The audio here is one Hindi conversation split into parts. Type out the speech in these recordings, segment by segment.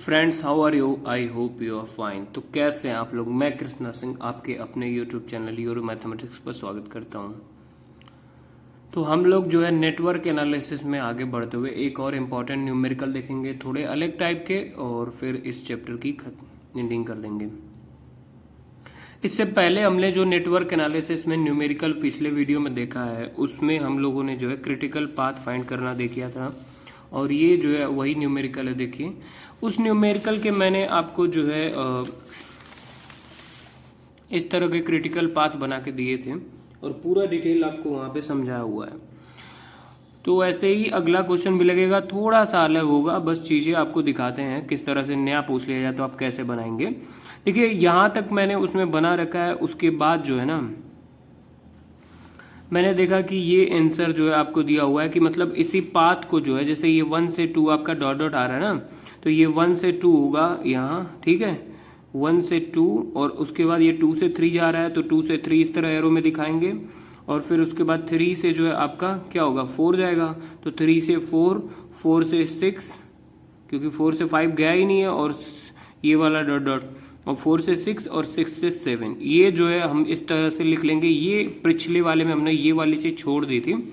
Friends, how are you? I hope you are fine. तो कैसे हैं आप लोग? मैं कृष्णा सिंह आपके अपने यूट्यूब चैनल यूरो मैथमेटिक्स पर स्वागत करता हूं। तो हम लोग जो है नेटवर्क एनालिसिस में आगे बढ़ते हुए एक और इम्पॉर्टेंट न्यूमेरिकल देखेंगे, थोड़े अलग टाइप के, और फिर इस चैप्टर की एंडिंग कर देंगे। इससे पहले हमने जो नेटवर्क एनालिसिस में न्यूमेरिकल पिछले वीडियो में देखा है, उसमें हम लोगों ने जो है क्रिटिकल पाथ फाइंड करना देखा था, और ये जो है वही न्यूमेरिकल है। देखिए, उस न्यूमेरिकल के मैंने आपको जो है इस तरह के क्रिटिकल पाथ बना के दिए थे और पूरा डिटेल आपको वहाँ पे समझाया हुआ है। तो ऐसे ही अगला क्वेश्चन भी लगेगा, थोड़ा सा अलग होगा, बस चीज़ें आपको दिखाते हैं किस तरह से नया पूछ लिया जाए तो आप कैसे बनाएंगे। देखिए, यहाँ तक मैंने उसमें बना रखा है। उसके बाद जो है ना, मैंने देखा कि ये आंसर जो है आपको दिया हुआ है कि मतलब इसी पाथ को जो है, जैसे ये 1 से 2 आपका डॉट डॉट आ रहा है ना, तो ये 1 से 2 होगा यहाँ, ठीक है, 1 से 2, और उसके बाद ये 2 से 3 जा रहा है, तो 2 से 3 इस तरह एरो में दिखाएंगे, और फिर उसके बाद 3 से जो है आपका क्या होगा, 4 जाएगा, तो 3 से 4, 4 से 6, क्योंकि 4 से 5 गया ही नहीं है, और ये वाला डॉट डॉट, और 4 से 6 और 6 से 7, ये जो है हम इस तरह से लिख लेंगे। ये पिछले वाले में हमने ये वाली चीज छोड़ दी थी,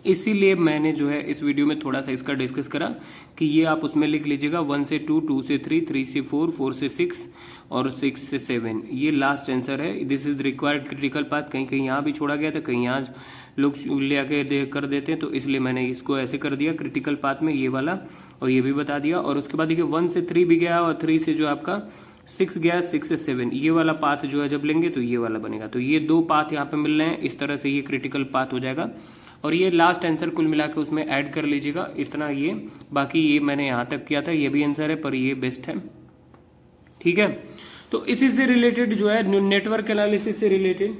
इसीलिए मैंने जो है इस वीडियो में थोड़ा सा इसका डिस्कस करा कि ये आप उसमें लिख लीजिएगा 1 से 2, 2 से 3, 3 से 4, 4 से 6 और 6 से 7। ये लास्ट आंसर है। This is required critical path. कहीं कहीं यहाँ भी छोड़ा गया था, कहीं यहाँ लोग ले आके कर देते हैं, तो इसलिए मैंने इसको ऐसे कर दिया क्रिटिकल पाथ में, ये वाला, और ये भी बता दिया। और उसके बाद देखिए 1 से 3 भी गया, और 3 से जो आपका 6 गया, 6 से 7, ये वाला पाथ जो है जब लेंगे तो ये वाला बनेगा। तो ये दो पाथ यहाँ पे मिल रहे हैं, इस तरह से ये क्रिटिकल पाथ हो जाएगा। और ये लास्ट आंसर कुल मिला के उसमें ऐड कर लीजिएगा इतना। ये बाकी ये मैंने यहाँ तक किया था, ये भी आंसर है, पर ये बेस्ट है, ठीक है। तो इसी से रिलेटेड जो है नेटवर्क एनालिसिस से रिलेटेड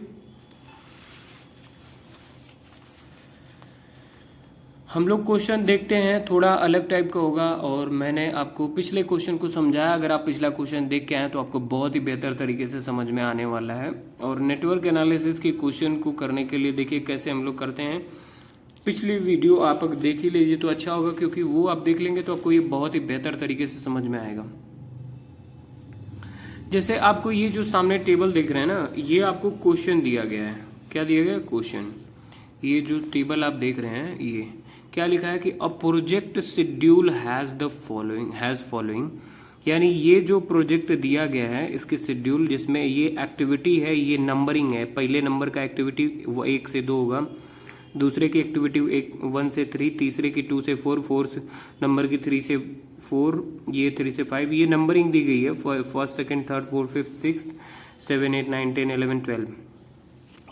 हम लोग क्वेश्चन देखते हैं, थोड़ा अलग टाइप का होगा, और मैंने आपको पिछले क्वेश्चन को समझाया। अगर आप पिछला क्वेश्चन देख के आए तो आपको बहुत ही बेहतर तरीके से समझ में आने वाला है। और नेटवर्क एनालिसिस के क्वेश्चन को करने के लिए देखिए कैसे हम लोग करते हैं। पिछली वीडियो आप अगर देख ही लीजिए तो अच्छा होगा, क्योंकि वो आप देख लेंगे तो आपको ये बहुत ही बेहतर तरीके से समझ में आएगा। जैसे आपको ये जो सामने टेबल देख रहे हैं ना, ये आपको क्वेश्चन दिया गया है। क्या दिया गया है? क्वेश्चन। ये जो टेबल आप देख रहे हैं, ये क्या लिखा है कि a project schedule has following, यानी ये जो प्रोजेक्ट दिया गया है इसके शेड्यूल, जिसमें ये एक्टिविटी है, ये नंबरिंग है। पहले नंबर का एक्टिविटी 1 से 2 होगा, दूसरे की एक्टिविटी 1 से 3, तीसरे की 2 से 4, फोर्थ नंबर की 3 से 4, ये 3 से 5, ये नंबरिंग दी गई है। First, second, third, fourth, fifth, six, 7, 8, 9, 10, 11, 12,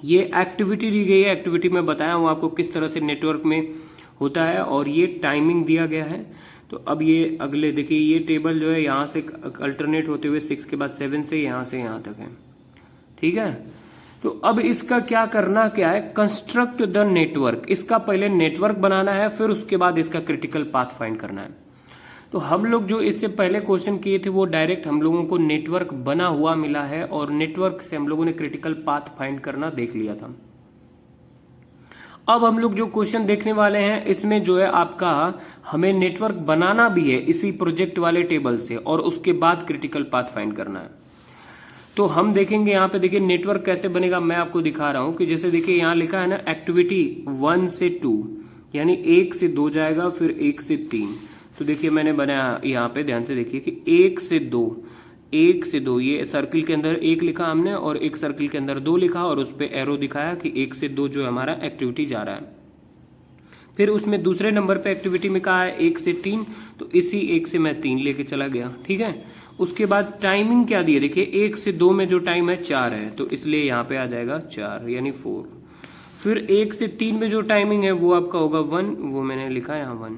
ये एक्टिविटी दी गई है। एक्टिविटी में बताया हूँ आपको किस तरह से नेटवर्क में होता है, और ये टाइमिंग दिया गया है। तो अब ये अगले देखिए, ये टेबल जो है यहाँ से अल्टरनेट होते हुए 6 के बाद 7 से यहाँ तक है, ठीक है। तो अब इसका क्या करना क्या है, कंस्ट्रक्ट द नेटवर्क। इसका पहले नेटवर्क बनाना है, फिर उसके बाद इसका क्रिटिकल पाथ फाइंड करना है। तो हम लोग जो इससे पहले क्वेश्चन किए थे वो डायरेक्ट हम लोगों को नेटवर्क बना हुआ मिला है, और नेटवर्क से हम लोगों ने क्रिटिकल पाथ फाइंड करना देख लिया था। अब हम लोग जो क्वेश्चन देखने वाले हैं, इसमें जो है आपका हमें नेटवर्क बनाना भी है इसी प्रोजेक्ट वाले टेबल से, और उसके बाद क्रिटिकल पाथ फाइंड करना है। तो हम देखेंगे यहाँ पे, देखिए नेटवर्क कैसे बनेगा मैं आपको दिखा रहा हूं कि जैसे देखिए यहाँ लिखा है ना, एक्टिविटी 1 से 2, यानी 1 से 2 जाएगा, फिर 1 से 3। तो देखिए मैंने बनाया यहाँ पे, ध्यान से देखिए कि 1 से 2, 1 से 2, ये सर्किल के अंदर 1 लिखा हमने, और एक सर्किल के अंदर 2 लिखा, और उस पर एरो दिखाया कि 1 से 2 जो हमारा एक्टिविटी जा रहा है। फिर उसमें दूसरे नंबर पे एक्टिविटी में कहा है 1 से 3, तो इसी 1 से मैं 3 लेके चला गया, ठीक है। उसके बाद टाइमिंग क्या दी है, देखिए 1 से 2 में जो टाइम है 4 है, तो इसलिए यहाँ पे आ जाएगा 4, यानी 4। फिर 1 से 3 में जो टाइमिंग है वो आपका होगा 1, वो मैंने लिखा है यहाँ 1,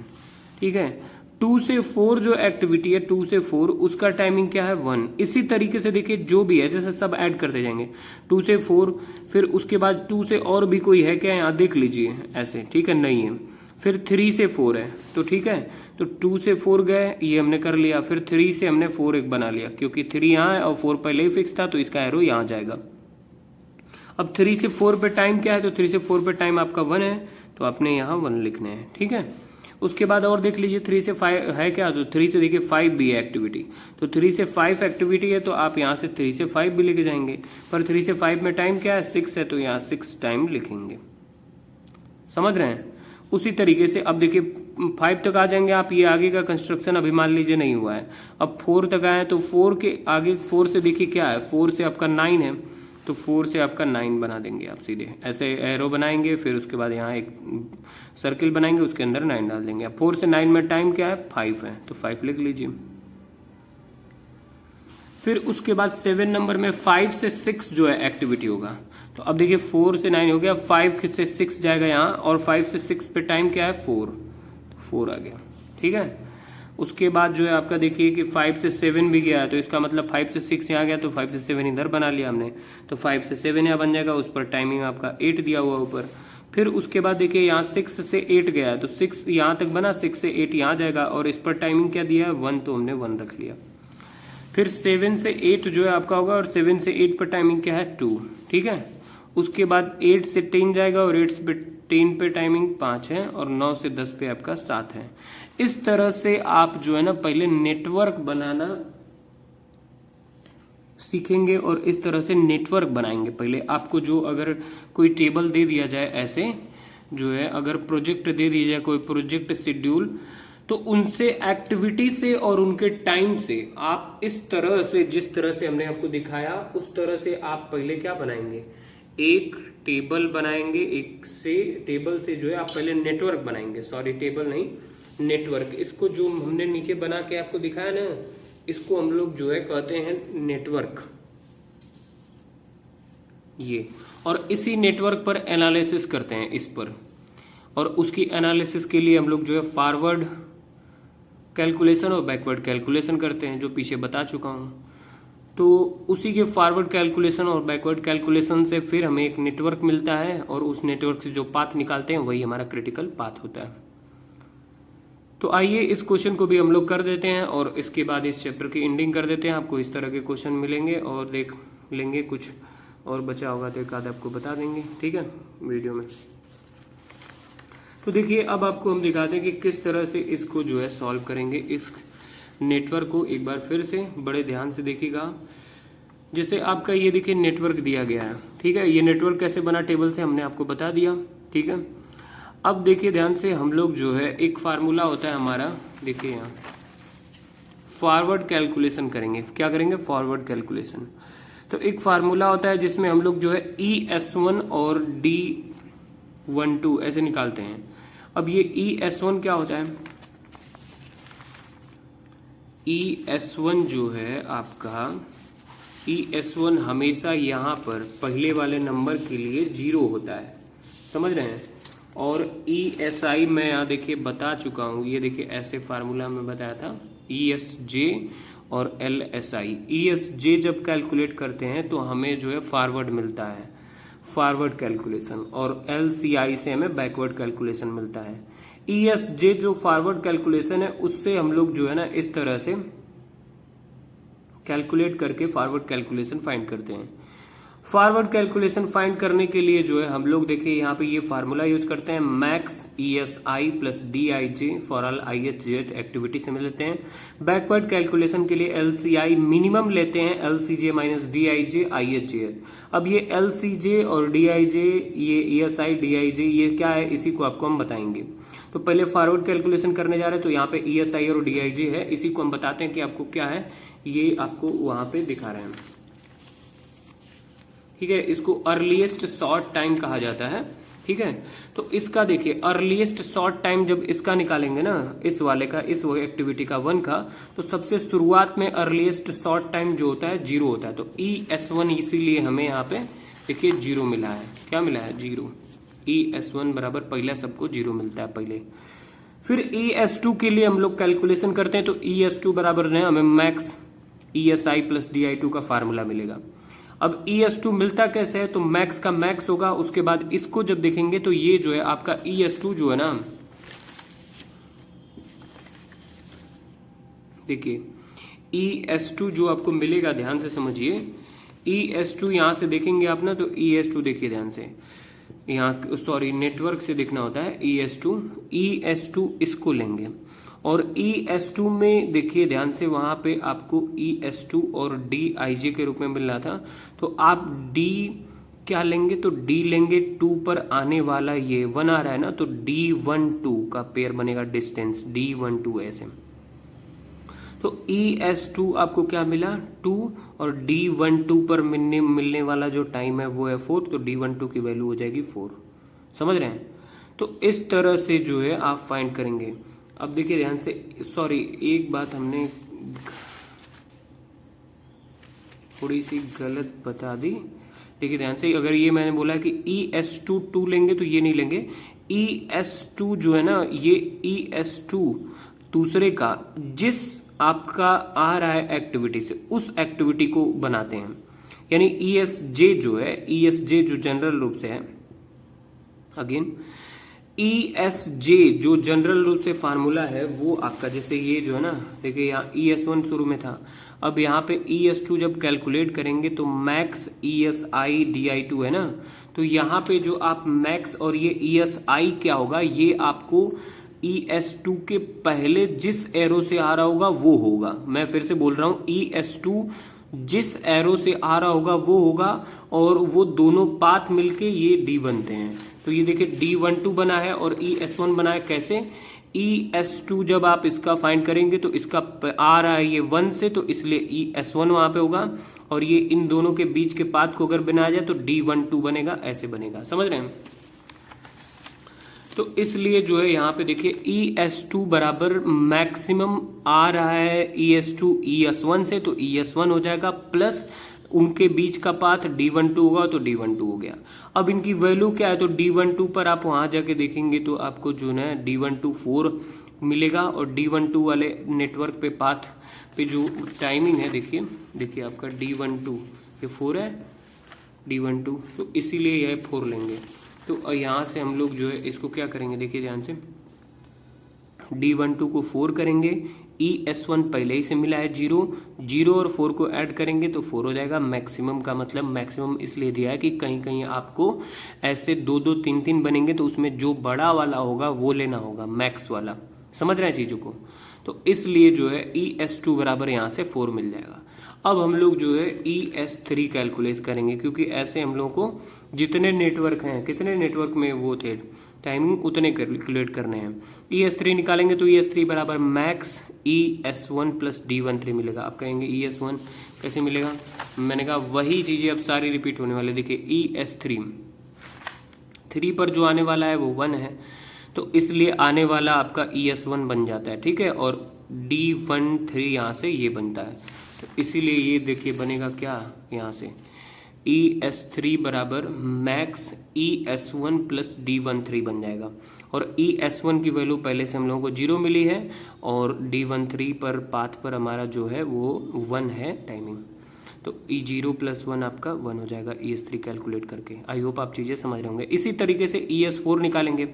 ठीक है। 2 से 4 जो एक्टिविटी है, 2 से 4, उसका टाइमिंग क्या है 1। इसी तरीके से देखिए जो भी है, जैसे सब ऐड करते जाएंगे, 2 से 4, फिर उसके बाद 2 से और भी कोई है क्या, यहाँ देख लीजिए ऐसे, ठीक है, नहीं है। फिर 3 से 4 है, तो ठीक है, तो 2 से 4 गए, ये हमने कर लिया। फिर 3 से हमने 4 एक बना लिया, क्योंकि 3 यहाँ है और 4 पहले ही फिक्स था, तो इसका एरो यहाँ जाएगा। अब 3 से 4 पे टाइम क्या है, तो 3 से 4 पे टाइम आपका 1 है, तो आपने यहाँ 1 लिखने हैं, ठीक है। उसके बाद और देख लीजिए 3 से 5 है क्या, तो 3 से देखिए 5 भी है एक्टिविटी, तो 3 से 5 एक्टिविटी है तो आप यहाँ से 3 से 5 भी लेके जाएंगे, पर 3 से 5 में टाइम क्या है 6 है, तो यहाँ 6 टाइम लिखेंगे। समझ रहे हैं? उसी तरीके से अब देखिए 5 तक आ जाएंगे आप, ये आगे का कंस्ट्रक्शन अभी मान लीजिए नहीं हुआ है, अब 4 तक आए तो 4 के आगे 4 से देखिए क्या है, 4 से आपका 9 है, तो 4 से आपका 9 बना देंगे आप सीधे, ऐसे एरो बनाएंगे, फिर उसके बाद यहाँ एक सर्किल बनाएंगे, उसके अंदर 9 डाल देंगे। अब 4 से 9 में टाइम क्या है 5 है, तो 5 लिख लीजिए। फिर उसके बाद 7 नंबर में 5 से 6 जो है एक्टिविटी होगा, तो अब देखिए 4 से 9 हो गया, 5 से 6 जाएगा यहाँ, और 5 से 6 पे टाइम क्या है 4, तो 4 आ गया। ठीक है, उसके बाद जो है आपका देखिए कि 5 से 7 भी गया है, तो इसका मतलब 5 से 6 यहाँ गया, तो 5 से 7 इधर बना लिया हमने, तो 5 से 7 यहाँ बन जाएगा, उस पर टाइमिंग आपका 8 दिया हुआ ऊपर। फिर उसके बाद देखिए यहाँ 6 से 8 गया है, तो 6 यहाँ तक बना, 6 से 8 यहाँ जाएगा, और इस पर टाइमिंग क्या दिया है 1, तो हमने 1 रख लिया। फिर 7 से 8 जो है आपका होगा, और 7 से 8 पर टाइमिंग क्या है 2। ठीक है, उसके बाद 8 से 10 जाएगा, और 8 से 10 पे टाइमिंग 5 है, और 9 से 10 पे आपका 7 है। इस तरह से आप जो है ना पहले नेटवर्क बनाना सीखेंगे, और इस तरह से नेटवर्क बनाएंगे। पहले आपको जो अगर कोई टेबल दे दिया जाए ऐसे, जो है अगर प्रोजेक्ट दे दिया जाए कोई प्रोजेक्ट शेड्यूल, तो उनसे एक्टिविटी से और उनके टाइम से आप इस तरह से, जिस तरह से हमने आपको दिखाया उस तरह से आप पहले क्या बनाएंगे, एक टेबल बनाएंगे, एक से टेबल से जो है आप पहले नेटवर्क बनाएंगे, सॉरी टेबल नहीं नेटवर्क। इसको जो हमने नीचे बना के आपको दिखाया ना, इसको हम लोग जो है कहते हैं नेटवर्क, ये। और इसी नेटवर्क पर एनालिसिस करते हैं इस पर, और उसकी एनालिसिस के लिए हम लोग जो है फॉरवर्ड कैलकुलेशन और बैकवर्ड कैलकुलेशन करते हैं, जो पीछे बता चुका हूँ। तो उसी के फॉरवर्ड कैलकुलेशन और बैकवर्ड कैलकुलेशन से फिर हमें एक नेटवर्क मिलता है, और उस नेटवर्क से जो पाथ निकालते हैं वही हमारा क्रिटिकल पाथ होता है। तो आइए इस क्वेश्चन को भी हम लोग कर देते हैं, और इसके बाद इस चैप्टर की एंडिंग कर देते हैं। आपको इस तरह के क्वेश्चन मिलेंगे, और देख लेंगे कुछ और बचा होगा तो एक आध आपको बता देंगे, ठीक है, वीडियो में। तो देखिए अब आपको हम दिखाते हैं कि किस तरह से इसको जो है सॉल्व करेंगे। इस नेटवर्क को एक बार फिर से बड़े ध्यान से देखिएगा। जैसे आपका ये देखिए नेटवर्क दिया गया है, ठीक है, ये नेटवर्क कैसे बना टेबल से हमने आपको बता दिया, ठीक है। अब देखिए ध्यान से, हम लोग जो है एक फार्मूला होता है हमारा, देखिए यहाँ फॉरवर्ड कैलकुलेशन करेंगे। क्या करेंगे? Forward calculation. तो एक फार्मूला होता है जिसमें हम लोग जो है ES1 और D12 ऐसे निकालते हैं। अब ये ES1 क्या होता है? ES1 जो है आपका, ES1 हमेशा यहाँ पर पहले वाले नंबर के लिए 0 होता है, समझ रहे हैं। और ESI मैं यहाँ देखिए बता चुका हूँ, ये देखिए ऐसे फार्मूला में बताया था, ESJ और LSI। ESJ जब कैलकुलेट करते हैं तो हमें जो है फॉरवर्ड मिलता है, फॉरवर्ड कैलकुलेशन, और LCI से हमें बैकवर्ड कैलकुलेशन मिलता है। ESJ जो फॉरवर्ड कैलकुलेशन है उससे हम लोग जो है ना इस तरह से कैलकुलेट करके फॉरवर्ड कैलकुलेशन फाइंड करते हैं। फॉरवर्ड कैलकुलेशन फाइंड करने के लिए जो है हम लोग देखिए यहाँ पे ये फार्मूला यूज करते हैं, max ESI plus DIJ for all IHJ activity से मिलते हैं। बैकवर्ड कैलकुलेशन के लिए LCI मिनिमम लेते हैं, LCJ माइनस DIJ IHJ। अब ये LCJ और DIJ, ये ESI DIJ ये क्या है, इसी को आपको हम बताएंगे। तो पहले फॉरवर्ड कैलकुलेशन करने जा रहे हैं, तो यहाँ पे ESI और DIJ है, इसी को हम बताते हैं कि आपको क्या है, ये आपको वहां पे दिखा रहे हैं, ठीक है। इसको अर्लीस्ट शॉर्ट टाइम कहा जाता है, ठीक है। तो इसका देखिए अर्लीस्ट शॉर्ट टाइम जब इसका निकालेंगे ना, इस वाले का, इस एक्टिविटी का 1 का, तो सबसे शुरुआत में अर्लीस्ट शॉर्ट टाइम जो होता है 0 होता है। तो ES1 इसीलिए हमें यहाँ पे देखिए 0 मिला है। क्या मिला है? 0। ES1 बराबर पहले सबको 0 मिलता है पहले। फिर ES2 के लिए हम लोग कैलकुलेशन करते हैं, तो ES2 बराबर है हमें मैक्स ESI प्लस DI2 का फार्मूला मिलेगा। अब ES2 मिलता कैसे है? तो मैक्स का मैक्स होगा, उसके बाद इसको जब देखेंगे तो ये जो है आपका ES2 जो है ना, देखिए ES2 जो आपको मिलेगा, ध्यान से समझिए, ES2 यहां से देखेंगे आप ना, तो ES2 देखिए ध्यान से, यहाँ सॉरी नेटवर्क से देखना होता है ES2 इसको लेंगे और ES2 में देखिए ध्यान से वहां पे आपको ES2 और DIJ के रूप में मिल रहा था, तो आप D क्या लेंगे, तो D लेंगे 2 पर आने वाला ये 1 आ रहा है ना, तो D12 का पेयर बनेगा डिस्टेंस D12 ऐसे। तो ES2 आपको क्या मिला 2 और D12 पर मिलने वाला जो टाइम है वो है 4, तो D12 की वैल्यू हो जाएगी 4। समझ रहे हैं? तो इस तरह से जो है आप फाइंड करेंगे। अब देखिए ध्यान से, सॉरी एक बात हमने थोड़ी सी गलत बता दी। देखिए ध्यान से, अगर ये मैंने बोला कि ES2 2 लेंगे तो ये नहीं लेंगे। ES2 जो है ना, ये ES2 दूसरे का जिस आपका आ रहा है एक्टिविटी से उस एक्टिविटी को बनाते हैं। यानी ESJ जो है, ESJ जो जनरल रूप से है, अगेन ESJ जो जनरल रूप से फार्मूला है वो आपका, जैसे ये जो है ना, देखिए यहाँ ES1 शुरू में था, अब यहाँ पे ES2 जब कैलकुलेट करेंगे तो मैक्स ESI DI2 है ना, तो यहाँ पे जो आप मैक्स और ये ESI क्या होगा, ये आपको ES2 के पहले जिस एरो से आ रहा होगा वो होगा। मैं फिर से बोल रहा हूँ, ES2 जिस एरो से आ रहा होगा वो होगा, और वो दोनों पाथ मिलके ये D बनते हैं। तो ये देखिए D12 बना है और ES1 बना है। कैसे? ES2 जब आप इसका फाइंड करेंगे तो इसका आ रहा है ये 1 से, तो इसलिए ES1 वहां पे होगा, और ये इन दोनों के बीच के पाथ को अगर बनाया जाए तो D12 बनेगा, ऐसे बनेगा। समझ रहे हैं? तो इसलिए जो है यहाँ पे देखिए ES2 बराबर मैक्सिमम आ रहा है ES2 ES1 से, तो ES1 हो जाएगा, प्लस उनके बीच का पाथ D12 होगा, तो D12 हो गया। अब इनकी वैल्यू क्या है, तो D12 पर आप वहां जाके देखेंगे तो आपको जो है D12 4 मिलेगा, और D12 वाले नेटवर्क पे पाथ पे जो टाइमिंग है, देखिए आपका D12 ये 4 है, D12, तो इसीलिए यह 4 लेंगे। तो यहाँ से हम लोग जो है इसको क्या करेंगे, देखिए ध्यान से, D12 को 4 करेंगे, ES1 पहले ही से मिला है 0 और 4 को ऐड करेंगे तो 4 हो जाएगा। मैक्सिमम का मतलब, मैक्सिमम इसलिए दिया है कि कहीं कहीं आपको ऐसे 2 3 बनेंगे तो उसमें जो बड़ा वाला होगा वो लेना होगा, मैक्स वाला। समझ रहे हैं चीज़ों को? तो इसलिए जो है ES2 बराबर यहाँ से 4 मिल जाएगा। अब हम लोग जो है ES3 कैलकुलेट करेंगे, क्योंकि ऐसे हम लोगों को जितने नेटवर्क हैं, कितने नेटवर्क में वो थे टाइमिंग, उतने कैलकुलेट करने हैं। ES3 निकालेंगे तो ES3 बराबर मैक्स ES1 प्लस D13 मिलेगा। आप कहेंगे ES1 कैसे मिलेगा? मैंने कहा वही चीज़ें अब सारी रिपीट होने वाले। देखिए ES3 3 पर जो आने वाला है वो 1 है, तो इसलिए आने वाला आपका ES1 बन जाता है, ठीक है, और D13 यहाँ से ये बनता है, तो इसीलिए ये देखिए बनेगा क्या यहाँ से ES3 बराबर मैक्स ES1 प्लस D13 बन जाएगा। और ES1 की वैल्यू पहले से हम लोगों को 0 मिली है, और D13 पर पाथ पर हमारा जो है वो 1 है टाइमिंग, तो E0 प्लस 1 आपका 1 हो जाएगा ES3 कैलकुलेट करके। आई होप आप चीज़ें समझ रहे होंगे। इसी तरीके से ES4 निकालेंगे।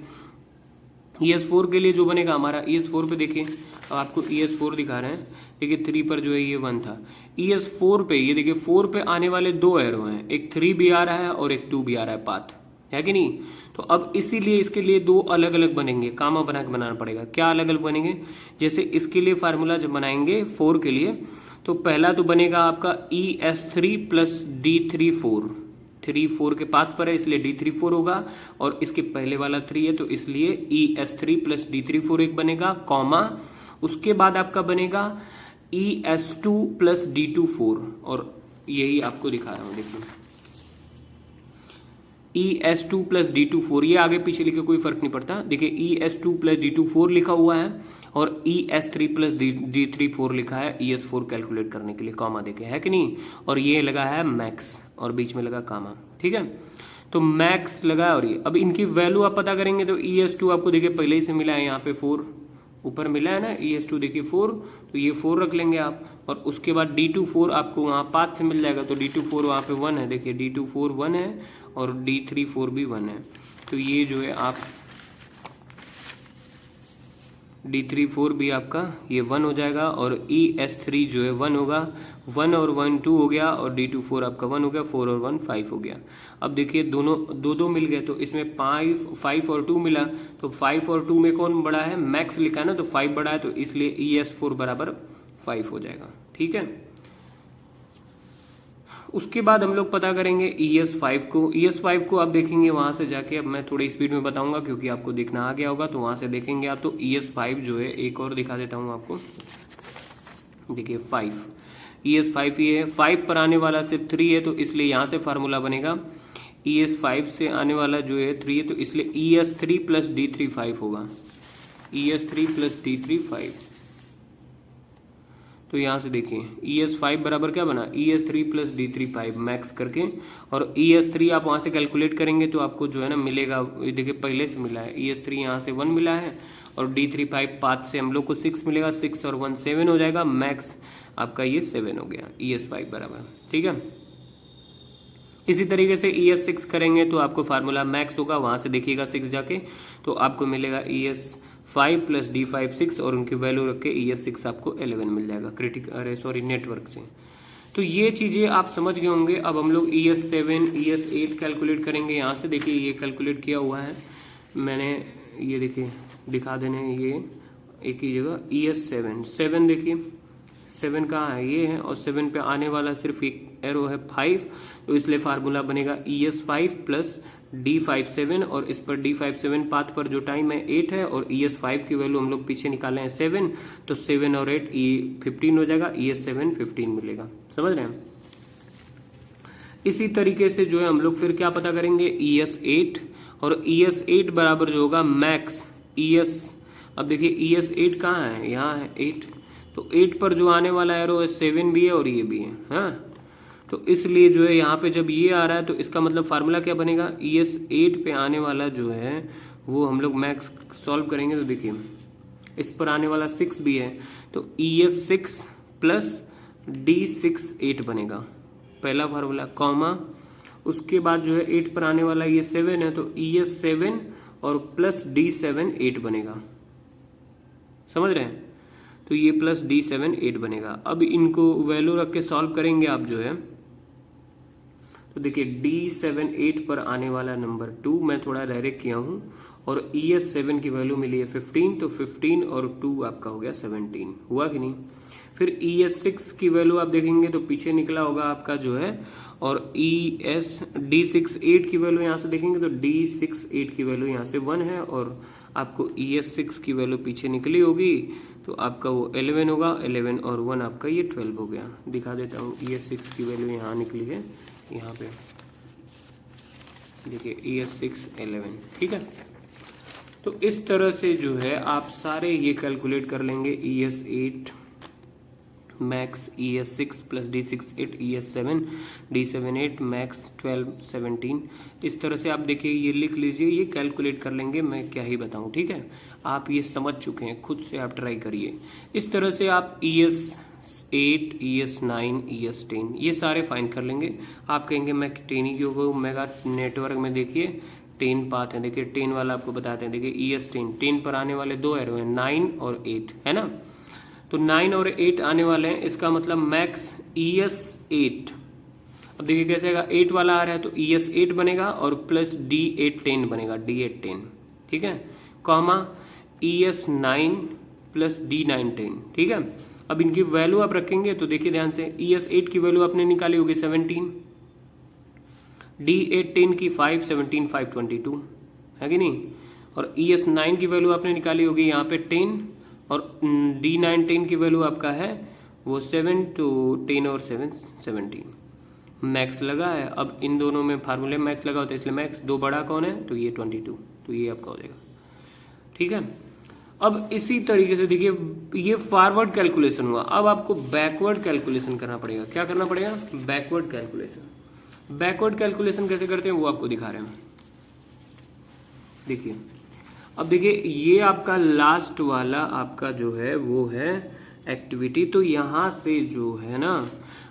ES4 के लिए जो बनेगा हमारा, ES4 पे देखिए, अब आपको ES4 दिखा रहे हैं, देखिए 3 पर जो है ये 1 था। ES4 पे ये देखिए 4 पे आने वाले 2 एरो हैं, एक 3 भी आ रहा है और एक 2 भी आ रहा है, पाथ है कि नहीं? तो अब इसीलिए इसके लिए 2 अलग अलग बनेंगे, कामा बना के बनाना पड़ेगा। क्या अलग अलग बनेंगे? जैसे इसके लिए फार्मूला जब बनाएंगे 4 के लिए, तो पहला तो बनेगा आपका ES3 प्लस D34, 3 4 के पाथ पर है इसलिए D34 होगा, और इसके पहले वाला 3 है तो इसलिए ES3 प्लस D34 एक बनेगा, कॉमा उसके बाद आपका बनेगा ES2 प्लस D24, और यही आपको दिखा रहा हूं, देखिए ES2 प्लस D24, ये आगे पीछे लिखे कोई फर्क नहीं पड़ता। देखिए ES2 प्लस D24 लिखा हुआ है और ES3 प्लस D34 लिखा है ES4 कैलकुलेट करने के लिए, कॉमा देके, है कि नहीं? और ये लगा है मैक्स और बीच में लगा कामा, ठीक है, तो मैक्स लगा। और ये अब इनकी वैल्यू आप पता करेंगे तो ES2 आपको देखिए पहले ही से मिला है, यहाँ पे 4 ऊपर मिला है ना, ES2 देखिए 4, तो ये 4 रख लेंगे आप, और उसके बाद D24 आपको वहाँ पाथ से मिल जाएगा, तो D24 वहाँ पे 1 है, देखिए D24 1 है और D34 भी 1 है, तो ये जो है आप D34 भी आपका ये 1 हो जाएगा और ES3 जो है 1 होगा, 1 और 1 2 हो गया और D24 आपका 1 हो गया, 4 और 1 5 हो गया। अब देखिए दोनों दो दो मिल गए तो इसमें 5 और 2 मिला, तो 5 और 2 में कौन बड़ा है, मैक्स लिखा है ना, तो 5 बड़ा है, तो इसलिए ES4 बराबर 5 हो जाएगा। ठीक है, उसके बाद हम लोग पता करेंगे ES5 को। ES5 को आप देखेंगे वहां से जाके, अब मैं थोड़ी स्पीड में बताऊंगा क्योंकि आपको देखना आ गया होगा, तो वहां से देखेंगे आप। तो ES5 जो है, एक और दिखा देता हूं आपको, देखिए 5, ES5 ये है, 5 पर आने वाला सिर्फ 3 है, तो इसलिए यहां से फार्मूला बनेगा ES5 से आने वाला जो है 3 है, तो इसलिए ES3 प्लस D3 5 होगा, ES3 प्लस D3 5। तो यहाँ से देखिए ES5 बराबर क्या बना, ES3 प्लस D3 5 मैक्स करके, और ES3 आप वहाँ से कैलकुलेट करेंगे तो आपको जो है ना मिलेगा, देखिए पहले से मिला है, ES3 यहाँ से 1 मिला है और D3 5 5 से हम लोग को 6 मिलेगा, 6 और 1 7 हो जाएगा, मैक्स आपका ये 7 हो गया ES5 बराबर। ठीक है, इसी तरीके से ES6 करेंगे तो आपको फार्मूला मैक्स होगा, वहाँ से देखिएगा 6 जाके, तो आपको मिलेगा ES5 प्लस D5 6 और उनकी वैल्यू रख के ES6 आपको 11 मिल जाएगा नेटवर्क से। तो ये चीज़ें आप समझ गए होंगे। अब हम लोग ES7 ES8 कैलकुलेट करेंगे। यहाँ से देखिए ये कैलकुलेट किया हुआ है मैंने, ये देखिए दिखा देने, ये एक ही जगह ES7 देखिए 7 कहाँ है, ये है, और 7 पे आने वाला सिर्फ एक एरो है 5, तो इसलिए फार्मूला बनेगा ES5 प्लस D5 7, और इस पर D5 7 पाथ पर जो टाइम है 8 है, और ES5 की वैल्यू हम लोग पीछे निकाले हैं 7, तो 7 और 8 15 हो जाएगा, ES7 15 मिलेगा। समझ रहे हैं? इसी तरीके से जो है हम लोग फिर क्या पता करेंगे, ES8, और ES8 बराबर जो होगा मैक्स अब देखिए ES8 कहाँ है, यहाँ है 8, तो 8 पर जो आने वाला एरो है 7 भी है और ये भी है, हाँ, तो इसलिए जो है यहाँ पे जब ये आ रहा है तो इसका मतलब फार्मूला क्या बनेगा, ES8 पे आने वाला जो है वो हम लोग मैक्स सॉल्व करेंगे, तो देखिए इस पर आने वाला 6 भी है, तो ES6 प्लस D6 8 बनेगा, पहला फार्मूला, कॉमा, उसके बाद जो है 8 पर आने वाला ये 7 है, तो ES7 और प्लस D7 8 बनेगा। समझ रहे हैं? तो ये प्लस D7 8 बनेगा। अब इनको वैल्यू रख के सॉल्व करेंगे आप जो है, तो देखिए D7 8 पर आने वाला नंबर 2 मैं थोड़ा डायरेक्ट किया हूँ, और ES7 की वैल्यू मिली है 15, तो 15 और 2 आपका हो गया 17, हुआ कि नहीं। फिर ES6 की वैल्यू आप देखेंगे तो पीछे निकला होगा आपका जो है, और D6 8 की वैल्यू यहाँ से देखेंगे तो D6 8 की वैल्यू यहाँ से 1 है, और आपको ES6 की वैल्यू पीछे निकली होगी तो आपका वो 11 होगा, 11 और 1 आपका ये 12 हो गया। दिखा देता हूँ, ES6 की वैल्यू यहाँ निकली है, यहाँ पे देखिए ES6 11, ठीक है। तो इस तरह से जो है आप सारे ये कैलकुलेट कर लेंगे, ES8 max, ES6 plus D6 8, ES7 D7 8 max 12 17, इस तरह से आप देखिए ये लिख लीजिए, ये कैलकुलेट कर लेंगे, मैं क्या ही बताऊं, ठीक है। आप ये समझ चुके हैं, खुद से आप ट्राई करिए। इस तरह से आप ES8 ES9 ES10 ये सारे फाइंड कर लेंगे। आप कहेंगे मैं 10 ही क्यों कहूँ, मेगा नेटवर्क में देखिए 10 पाथ है, देखिए 10 वाला आपको बताते हैं, देखिए ES10 10 पर आने वाले 2 एरो हैं 9 और 8, है ना, तो 9 और 8 आने वाले हैं, इसका मतलब मैक्स ES8। अब देखिए कैसे आएगा, 8 वाला आ रहा है तो ES8 बनेगा और प्लस D8 10 बनेगा, D8 10, ठीक है, कॉमा ES9 प्लस D9 10, ठीक है। अब इनकी वैल्यू आप रखेंगे तो देखिए ध्यान से, ES8 की वैल्यू आपने निकाली होगी 17, D8 10 की 5 17 5 22, है कि नहीं, और ES9 की वैल्यू आपने निकाली होगी यहाँ पे 10, और D9 10 की वैल्यू आपका है वो 7, तो 10 और 7 17, मैक्स लगा है। अब इन दोनों में फार्मूले मैक्स लगा होता है, इसलिए मैक्स, दो बड़ा कौन है, तो ये 22, तो ये आपका हो जाएगा, ठीक है। अब इसी तरीके से देखिए ये फॉरवर्ड कैलकुलेशन हुआ, अब आपको बैकवर्ड कैलकुलेशन करना पड़ेगा। क्या करना पड़ेगा, बैकवर्ड कैलकुलेशन। बैकवर्ड कैलकुलेशन कैसे करते हैं वो आपको दिखा रहे हैं, देखिए। अब देखिए ये आपका लास्ट वाला आपका जो है वो है एक्टिविटी, तो यहाँ से जो है ना,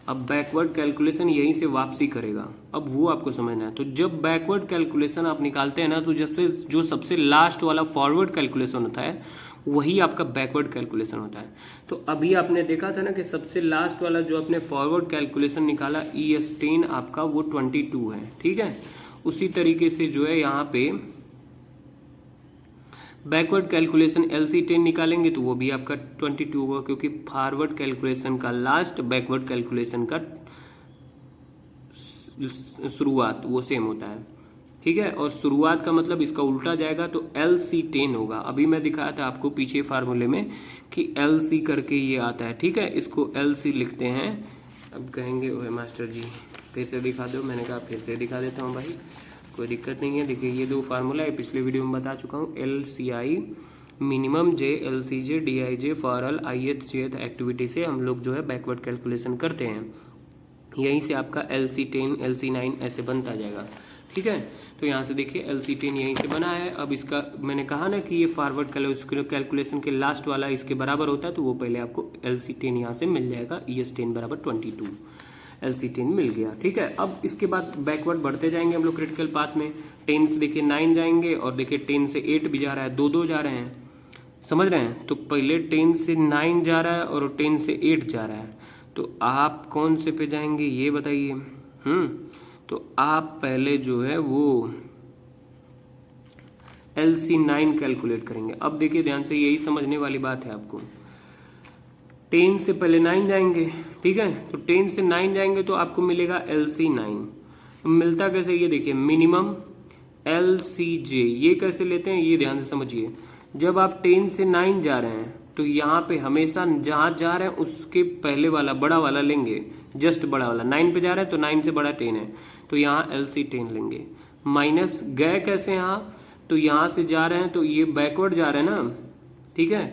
अब बैकवर्ड कैलकुलेशन यहीं से वापसी करेगा, अब वो आपको समझना है। तो जब बैकवर्ड कैलकुलेशन आप निकालते हैं ना, तो जैसे जो सबसे लास्ट वाला फॉरवर्ड कैलकुलेशन होता है वही आपका बैकवर्ड कैलकुलेशन होता है। तो अभी आपने देखा था ना कि सबसे लास्ट वाला जो आपने फॉरवर्ड कैलकुलेशन निकाला ES10 आपका वो 22 है, ठीक है। उसी तरीके से जो है यहाँ पे बैकवर्ड कैलकुलेशन LC10 निकालेंगे तो वो भी आपका 22 होगा, क्योंकि फॉरवर्ड कैलकुलेशन का लास्ट बैकवर्ड कैलकुलेशन का शुरुआत वो सेम होता है, ठीक है। और शुरुआत का मतलब इसका उल्टा जाएगा तो LC10 होगा। अभी मैं दिखाया था आपको पीछे फार्मूले में कि LC करके ये आता है, ठीक है। इसको LC लिखते हैं। अब कहेंगे ओए मास्टर जी फिर से दिखा दो, मैंने कहा फिर से दिखा देता हूँ भाई, कोई दिक्कत नहीं है। देखिए ये दो फार्मूला है, पिछले वीडियो में बता चुका हूँ। LCI minimum J LCJ DIJ for all ith jth activity से हम लोग जो है बैकवर्ड कैलकुलेशन करते हैं। यहीं से आपका LC10 LC9 ऐसे बनता जाएगा, ठीक है। तो यहाँ से देखिए LC10 यहीं से बना है। अब इसका मैंने कहा ना कि ये फॉरवर्ड कैलकुलेशन के लास्ट वाला इसके बराबर होता है, तो वो पहले आपको LC10 यहाँ से मिल जाएगा। ES10 बराबर 22 LC10 मिल गया, ठीक है। अब इसके बाद बैकवर्ड बढ़ते जाएंगे हम लोग क्रिटिकल पाथ में। 10 से देखिए 9 जाएंगे और देखिए 10 से 8 भी जा रहा है, दो जा रहे हैं, समझ रहे हैं। तो पहले 10 से 9 जा रहा है और 10 से 8 जा रहा है, तो आप कौन से पे जाएंगे ये बताइए। तो आप पहले जो है वो LC9 कैलकुलेट करेंगे। अब देखिए ध्यान से, यही समझने वाली बात है आपको। 10 से पहले 9 जाएंगे, ठीक है। तो 10 से 9 जाएंगे तो आपको मिलेगा LC9। तो मिलता कैसे ये देखिए, मिनिमम LCJ ये कैसे लेते हैं ये ध्यान से समझिए। जब आप 10 से 9 जा रहे हैं तो यहाँ पे हमेशा जहाँ जा रहे हैं उसके पहले वाला बड़ा वाला लेंगे, जस्ट बड़ा वाला। 9 पे जा रहे हैं तो 9 से बड़ा 10 है, तो यहाँ LC10 लेंगे। माइनस गए कैसे यहाँ, तो यहाँ से जा रहे हैं तो ये बैकवर्ड जा रहे हैं ना, ठीक है।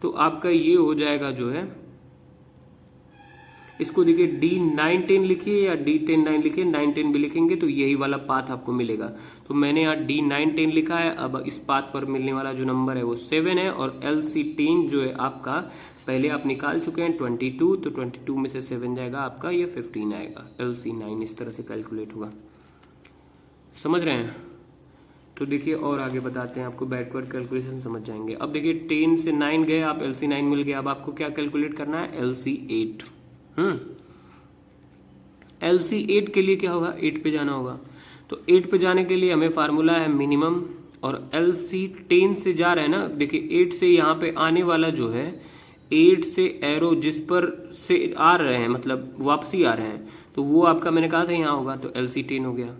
तो आपका ये हो जाएगा जो है, इसको देखिए D910 लिखिए या D10 लिखिए, 910 भी लिखेंगे तो यही वाला पाथ आपको मिलेगा। तो मैंने यहाँ D910 लिखा है। अब इस पाथ पर मिलने वाला जो नंबर है वो 7 है, और LC10 जो है आपका पहले आप निकाल चुके हैं 22, तो 22 में से 7 जाएगा आपका, ये 15 आएगा। LC9 इस तरह से कैलकुलेट होगा, समझ रहे हैं। तो देखिए और आगे बताते हैं आपको, बैकवर्ड कैलकुलेशन समझ जाएंगे। अब देखिए 10 से 9 गए, आप LC9 मिल गया। अब आपको क्या कैलकुलेट करना है, LC8। LC8 के लिए क्या होगा, 8 पे जाना होगा। तो 8 पे जाने के लिए हमें फार्मूला है मिनिमम, और LC10 से जा रहे हैं ना, देखिए 8 से यहाँ पे आने वाला जो है, 8 से एरो जिस पर से आ रहे हैं मतलब वापसी आ रहे हैं, तो वो आपका मैंने कहा था यहाँ होगा, तो LC10 हो गया।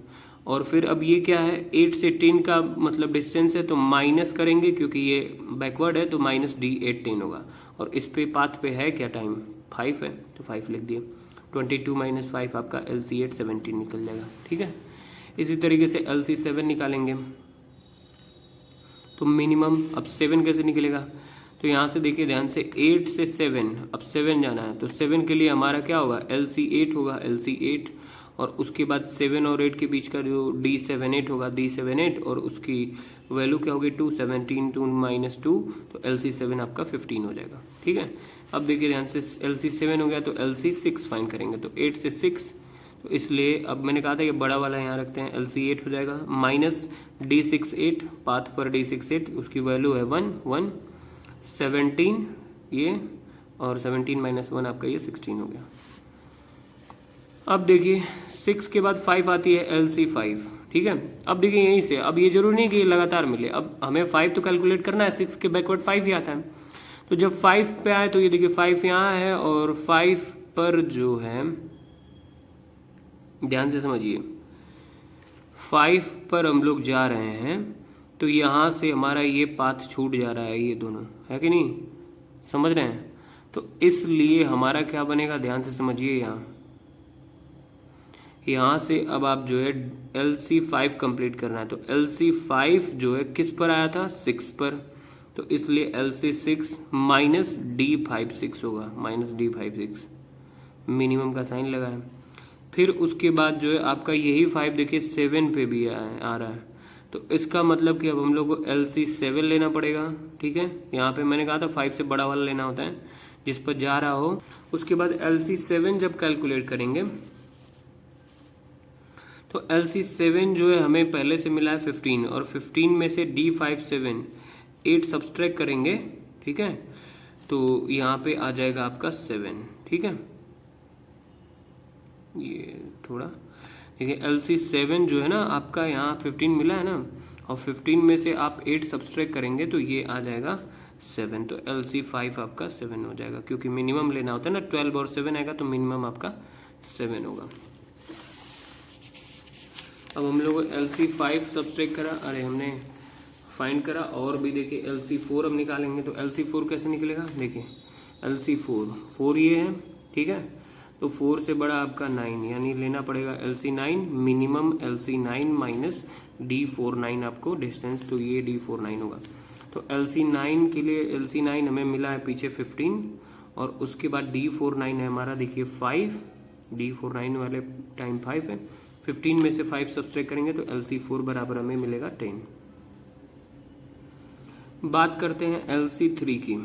और फिर अब ये क्या है, 8 से 10 का मतलब डिस्टेंस है, तो माइनस करेंगे क्योंकि ये बैकवर्ड है, तो माइनस D810 होगा। और इस पे पाथ पे है क्या टाइम, 5 है, तो 5 लिख दिया। 22 माइनस 5 आपका LC8 17 निकल जाएगा, ठीक है। इसी तरीके से LC7 निकालेंगे, तो मिनिमम अब 7 कैसे निकलेगा, तो यहाँ से देखिए ध्यान से, 8 से 7, अब 7 जाना है, तो 7 के लिए हमारा क्या होगा, LC8 होगा, LC8। और उसके बाद 7 और 8 के बीच का जो D78 होगा, D78, और उसकी वैल्यू क्या होगी 2, 17 2 माइनस 2, तो LC7 आपका 15 हो जाएगा, ठीक है। अब देखिए ध्यान से, LC7 हो गया तो LC6 फाइंड करेंगे, तो 8 से 6, तो इसलिए अब मैंने कहा था ये बड़ा वाला यहाँ रखते हैं, LC8 हो जाएगा। माइनस D68, पाथ पर D68, उसकी वैल्यू है 1 1 17 ये, और 17 माइनस 1 आपका ये 16 हो गया। अब देखिए 6 के बाद 5 आती है, LC5, ठीक है। अब देखिए यहीं से, अब ये जरूरी नहीं कि ये लगातार मिले, अब हमें 5 तो कैलकुलेट करना है, 6 के बैकवर्ड 5 ही आता है। तो जब 5 पे आए तो ये देखिए 5 यहाँ है, और 5 पर जो है, ध्यान से समझिए, 5 पर हम लोग जा रहे हैं, तो यहाँ से हमारा ये पाथ छूट जा रहा है, ये दोनों है कि नहीं, समझ रहे हैं। तो इसलिए हमारा क्या बनेगा, ध्यान से समझिए, यहाँ से अब आप जो है LC5 कंप्लीट करना है, तो LC5 जो है किस पर आया था, 6 पर, तो इसलिए LC6 माइनस D56 होगा, माइनस D56, मिनिमम का साइन लगा है। फिर उसके बाद जो है आपका यही 5 देखिए 7 पे भी आ रहा है, तो इसका मतलब कि अब हम लोग को LC7 लेना पड़ेगा, ठीक है। यहाँ पे मैंने कहा था 5 से बड़ा वाला लेना होता है जिस पर जा रहा हो। उसके बाद LC7 जब कैलकुलेट करेंगे, तो LC7 जो है हमें पहले से मिला है 15, और 15 में से D57 8 सब्सट्रैक्ट करेंगे ठीक है। तो यहाँ पे आ जाएगा आपका 7, ठीक है। ये थोड़ा देखिए LC7 जो है ना आपका यहाँ 15 मिला है ना, और 15 में से आप 8 सब्सट्रैक्ट करेंगे तो ये आ जाएगा 7। तो LC5 आपका 7 हो जाएगा, क्योंकि मिनिमम लेना होता है ना, 12 और 7 आएगा तो मिनिमम आपका 7 होगा। अब हम लोग LC5 सब्सट्रैक्ट करा, अरे हमने फाइंड करा, और भी देखिए LC4 अब निकालेंगे। तो LC4 कैसे निकलेगा, देखिए LC4 4 ये है, ठीक है। तो 4 से बड़ा आपका 9, यानी लेना पड़ेगा LC9, minimum LC9 minus D49 आपको डिस्टेंस, तो ये D49 होगा। तो LC9 के लिए LC9 हमें मिला है पीछे 15, और उसके बाद D49 है हमारा, देखिए 5, D49 वाले टाइम 5 है। 15 में से 5 सब्सट्रैक्ट करेंगे तो LC4 बराबर हमें मिलेगा 10। बात करते हैं LC3 की,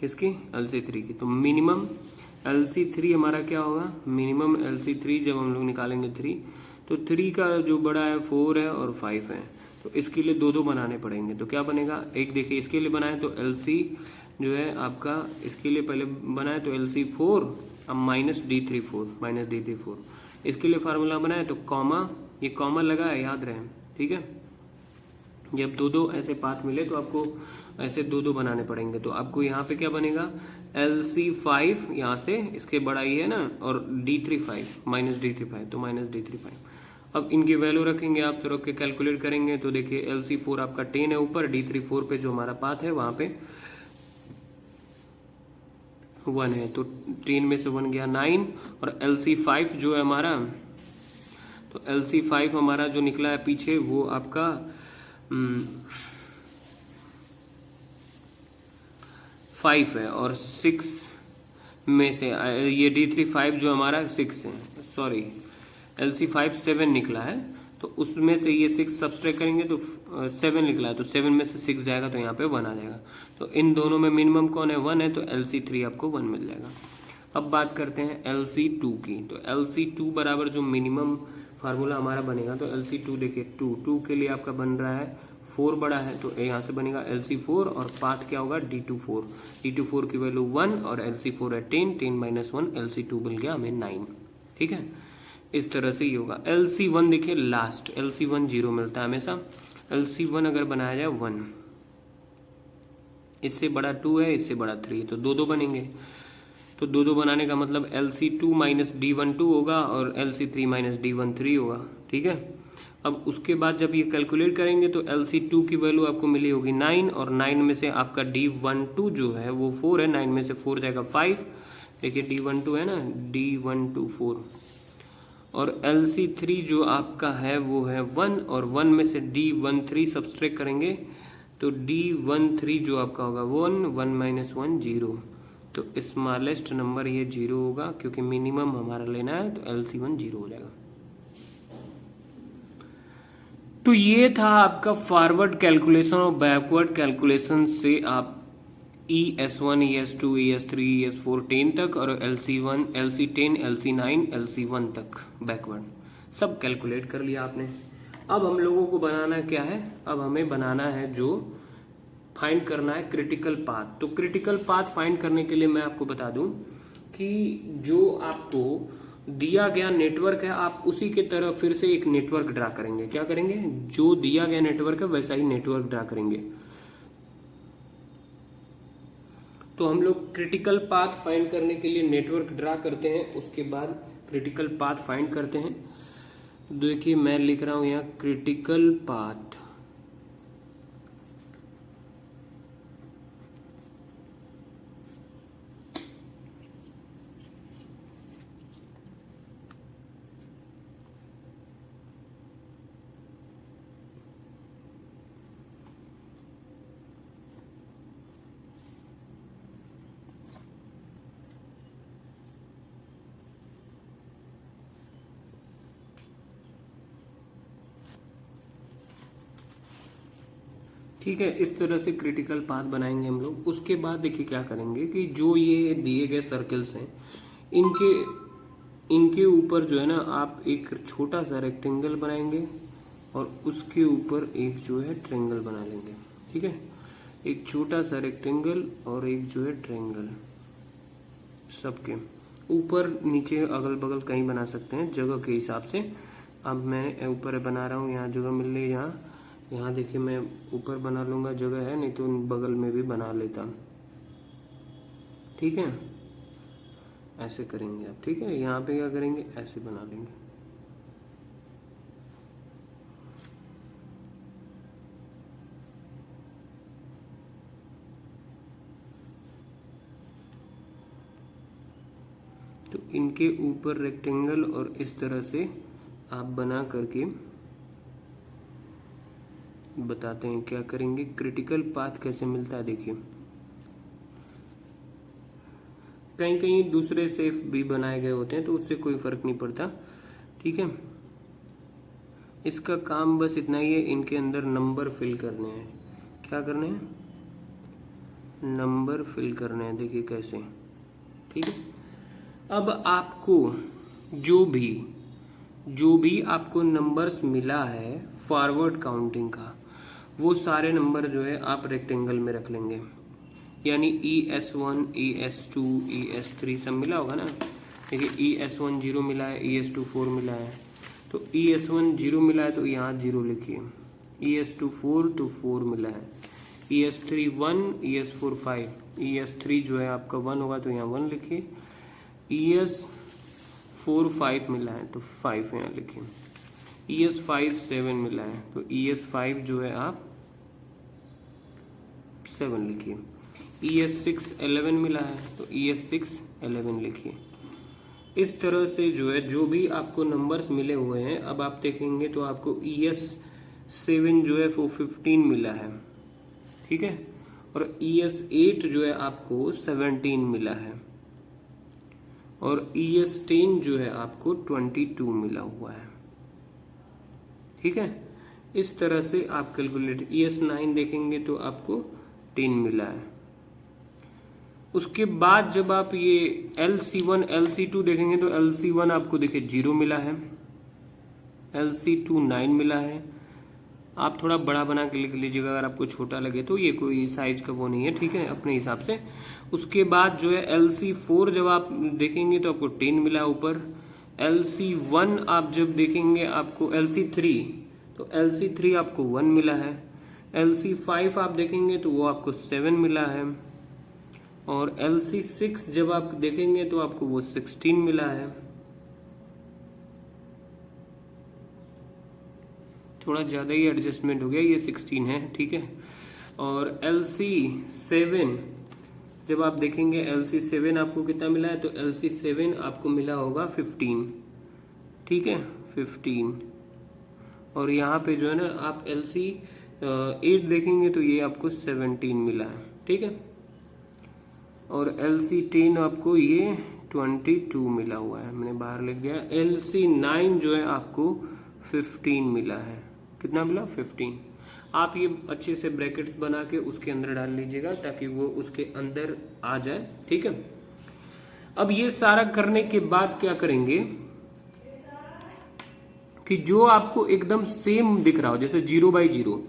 किसकी, LC3 की। तो मिनिमम LC3 हमारा क्या होगा, मिनिमम LC3 जब हम लोग निकालेंगे 3, तो 3 का जो बड़ा है 4 है और 5 है, तो इसके लिए दो बनाने पड़ेंगे। तो क्या बनेगा, एक देखिए इसके लिए बनाए तो LC जो है आपका, इसके लिए पहले बनाए तो LC4, अब माइनस D34, इसके लिए फार्मूला बनाए तो कॉमा, ये कॉमा लगा है, याद रहे, ठीक है। जब दो ऐसे पाथ मिले तो आपको ऐसे दो बनाने पड़ेंगे। तो आपको यहाँ पे क्या बनेगा, LC5 यहाँ से इसके बड़ा ही है ना, और D35 माइनस D35, तो माइनस D35। अब इनकी वैल्यू रखेंगे आप, तो रख के कैलकुलेट करेंगे तो देखिए LC4 आपका 10 है ऊपर, D34 पे जो हमारा पाथ है वहां पे 1 है, तो 10 में से 1 गया 9, और LC5 जो है हमारा, तो LC5 हमारा जो निकला है पीछे वो आपका 5 है, और 6 में से ये D35 जो हमारा 6 है, सॉरी LC5 7 निकला है, तो उसमें से ये 6 सब्सट्रैक्ट करेंगे तो 7 निकला है, तो 7 में से 6 जाएगा तो यहाँ पे 1 आ जाएगा। तो इन दोनों में मिनिमम कौन है, 1 है, तो LC3 आपको 1 मिल जाएगा। अब बात करते हैं LC2 की। तो LC2 बराबर जो मिनिमम फार्मूला हमारा बनेगा, तो LC2 देखिए 2 के लिए आपका बन रहा है 4 बड़ा है, तो यहाँ से बनेगा LC4, और पाथ क्या होगा D24 की वैल्यू 1, और LC4 है 10 माइनस 1, LC2 मिल गया हमें 9, ठीक है। इस तरह से ये होगा। LC1 देखिए लास्ट, LC1 0 मिलता है हमेशा, LC1 अगर बनाया जाए 1, इससे बड़ा 2 है, इससे बड़ा 3 है, तो दो बनेंगे। तो दो बनाने का मतलब LC2 माइनस D12 होगा, और LC3 माइनस D13 होगा, ठीक है। अब उसके बाद जब ये कैलकुलेट करेंगे तो LC2 की वैल्यू आपको मिली होगी 9, और 9 में से आपका D12 जो है वो 4 है, 9 में से 4 जाएगा 5, देखिए D12 है ना, D12 4, और LC3 जो आपका है वो है 1, और 1 में से D13 सब्सट्रैक्ट करेंगे तो D13 जो आपका होगा 1 माइनस 1 0, तो स्मॉलेस्ट नंबर ये 0 होगा, क्योंकि मिनिमम हमारा लेना है, तो LC1 0 हो जाएगा। तो ये था आपका फॉरवर्ड कैलकुलेशन और बैकवर्ड कैलकुलेशन से आप ES1, ES2, ES3, ES4 10 तक, और LC1, LC10, LC9, LC1 तक बैकवर्ड सब कैलकुलेट कर लिया आपने। अब हम लोगों को बनाना क्या है, अब हमें बनाना है जो फाइंड करना है क्रिटिकल पाथ। तो क्रिटिकल पाथ फाइंड करने के लिए मैं आपको बता दूं कि जो आपको दिया गया नेटवर्क है, आप उसी के तरह फिर से एक नेटवर्क ड्रा करेंगे। क्या करेंगे, जो दिया गया नेटवर्क है वैसा ही नेटवर्क ड्रा करेंगे। तो हम लोग क्रिटिकल पाथ फाइंड करने के लिए नेटवर्क ड्रा करते हैं, उसके बाद क्रिटिकल पाथ फाइंड करते हैं। देखिए मैं लिख रहा हूं यहाँ क्रिटिकल पाथ, ठीक है। इस तरह से क्रिटिकल पाथ बनाएंगे हम लोग। उसके बाद देखिए क्या करेंगे कि जो ये दिए गए सर्कल्स हैं इनके ऊपर जो है ना आप एक छोटा सा रेक्टेंगल बनाएंगे, और उसके ऊपर एक जो है ट्रायंगल बना लेंगे, ठीक है। एक छोटा सा रेक्टेंगल और एक जो है ट्रायंगल, सबके ऊपर नीचे अगल बगल कहीं बना सकते हैं जगह के हिसाब से। अब मैं ऊपर बना रहा हूँ, यहाँ जगह मिल रही है, यहाँ देखिए मैं ऊपर बना लूँगा, जगह है, नहीं तो बगल में भी बना लेता। ठीक है, ऐसे करेंगे आप। ठीक है, यहाँ पे क्या करेंगे, ऐसे बना लेंगे। तो इनके ऊपर रेक्टेंगल और इस तरह से आप बना करके बताते हैं क्या करेंगे। क्रिटिकल पाथ कैसे मिलता है देखिए, कहीं कहीं दूसरे सेफ भी बनाए गए होते हैं तो उससे कोई फर्क नहीं पड़ता। ठीक है, इसका काम बस इतना ही है, इनके अंदर नंबर फिल करने हैं। क्या करने हैं, नंबर फिल करने हैं। देखिए कैसे। ठीक है, अब आपको जो भी आपको नंबर्स मिला है फॉरवर्ड काउंटिंग का, वो सारे नंबर जो है आप रेक्टेंगल में रख लेंगे। यानी ES1, ES2, ES3 सब मिला होगा ना। देखिए ES1 0 मिला है, ES2 4 मिला है, तो ES1 0 मिला है तो यहाँ 0 लिखिए। ES2 4 तो 4 मिला है। ES3 1, ES4 5, ES3 जो है आपका 1 होगा तो यहाँ 1 लिखिए। ES4 5 मिला है तो 5 यहाँ लिखिए। ES5 7 मिला है तो ES5 जो है आप 7 लिखिए। ES6 11 मिला है तो ES6 11 लिखिए। इस तरह से जो है जो भी आपको नंबर्स मिले हुए हैं, अब आप देखेंगे तो आपको ES7 जो है वो 15 मिला है। ठीक है, और ES8 जो है आपको 17 मिला है, और ES10 जो है आपको 22 मिला हुआ है। ठीक है, इस तरह से आप कैलकुलेट। ES9 देखेंगे तो आपको 10 मिला है। उसके बाद जब आप ये LC1 LC2 देखेंगे तो LC1 आपको देखिए 0 मिला है, LC2 9 मिला है। आप थोड़ा बड़ा बना के लिख लीजिएगा अगर आपको छोटा लगे तो, ये कोई साइज का वो नहीं है। ठीक है, अपने हिसाब से। उसके बाद जो है LC4 जब आप देखेंगे तो आपको 10 मिला है ऊपर। LC1 आप जब देखेंगे आपको, LC3 तो LC3 आपको 1 मिला है। LC5 आप देखेंगे तो वो आपको 7 मिला है, और LC6 जब आप देखेंगे तो आपको वो 16 मिला है। थोड़ा ज़्यादा ही एडजस्टमेंट हो गया, ये 16 है। ठीक है, और LC7 जब आप देखेंगे, LC7 आपको कितना मिला है, तो LC7 आपको मिला होगा 15। ठीक है, 15। और यहाँ पे जो है ना आप LC8 देखेंगे तो ये आपको 17 मिला है। ठीक है, और LC10 आपको ये 22 मिला हुआ है, मैंने बाहर लिख दिया। LC9 जो है आपको 15 मिला है। कितना मिला, 15। आप ये अच्छे से ब्रैकेट्स बना के उसके अंदर डाल लीजिएगा ताकि वो उसके अंदर आ जाए। ठीक है, अब ये सारा करने के बाद क्या करेंगे कि जो आपको एकदम सेम दिख रहा हो, जैसे 0 बाई 0,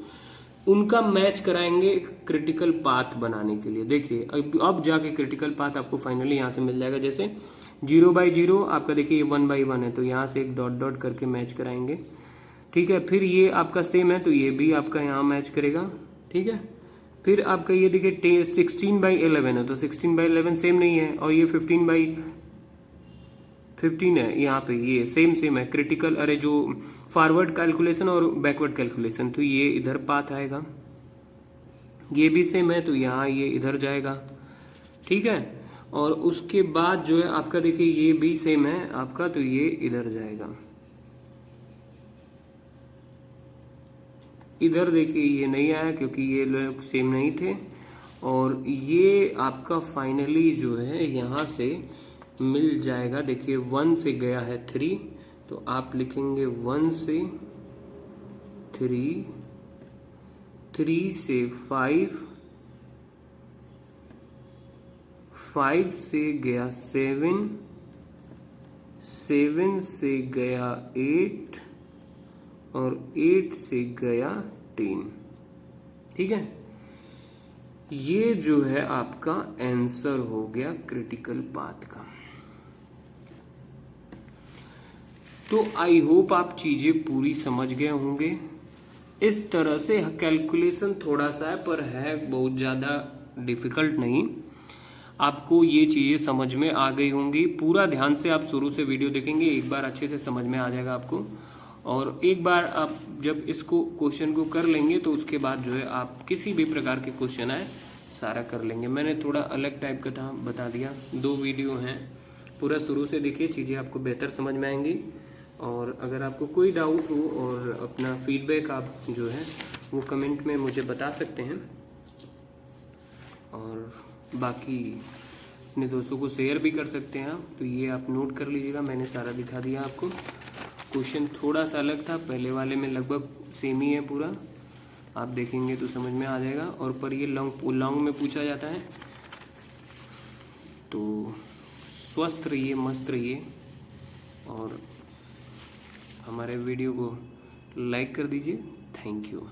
उनका मैच कराएंगे क्रिटिकल पाथ बनाने के लिए। देखिए अब जाके क्रिटिकल पाथ आपको फाइनली यहाँ से मिल जाएगा। जैसे 0 बाई 0 आपका देखिए 1 बाई 1 है, तो यहाँ से एक डॉट डॉट करके मैच कराएंगे। ठीक है, फिर ये आपका सेम है तो ये भी आपका यहाँ मैच करेगा। ठीक है, फिर आपका ये देखिए 16 बाई 11 है तो 16 बाई 11 सेम नहीं है, और ये 15 बाई 15 है, यहाँ पे ये सेम है। क्रिटिकल, अरे जो फॉरवर्ड कैलकुलेशन और बैकवर्ड कैलकुलेशन, तो ये इधर पाथ आएगा। ये भी सेम है तो यहाँ ये इधर जाएगा। ठीक है, और उसके बाद जो है आपका देखिए ये भी सेम है आपका, तो ये इधर जाएगा। इधर देखिए ये नहीं आया क्योंकि ये लोग सेम नहीं थे, और ये आपका फाइनली जो है यहाँ से मिल जाएगा। देखिए 1 से गया है 3, तो आप लिखेंगे 1 से 3, 3 से 5, 5 से गया 7, 7 से गया 8, और 8 से गया 10। ठीक है, ये जो है आपका आंसर हो गया क्रिटिकल पाथ का। तो आई होप आप चीजें पूरी समझ गए होंगे। इस तरह से कैलकुलेशन थोड़ा सा है, पर है बहुत ज़्यादा डिफिकल्ट नहीं। आपको ये चीज़ें समझ में आ गई होंगी। पूरा ध्यान से आप शुरू से वीडियो देखेंगे, एक बार अच्छे से समझ में आ जाएगा आपको। और एक बार आप जब इसको क्वेश्चन को कर लेंगे तो उसके बाद जो है आप किसी भी प्रकार के क्वेश्चन आए सारा कर लेंगे। मैंने थोड़ा अलग टाइप का था, बता दिया। 2 वीडियो हैं, पूरा शुरू से देखिए, चीज़ें आपको बेहतर समझ में आएंगी। और अगर आपको कोई डाउट हो और अपना फीडबैक आप जो है वो कमेंट में मुझे बता सकते हैं। और बाकी अपने दोस्तों को शेयर भी कर सकते हैं आप। तो ये आप नोट कर लीजिएगा, मैंने सारा दिखा दिया आपको। क्वेश्चन थोड़ा सा अलग था, पहले वाले में लगभग सेम ही है पूरा, आप देखेंगे तो समझ में आ जाएगा। और पर ये लॉन्ग में पूछा जाता है। तो स्वस्थ रहिए, मस्त रहिए, और हमारे वीडियो को लाइक कर दीजिए। Thank you.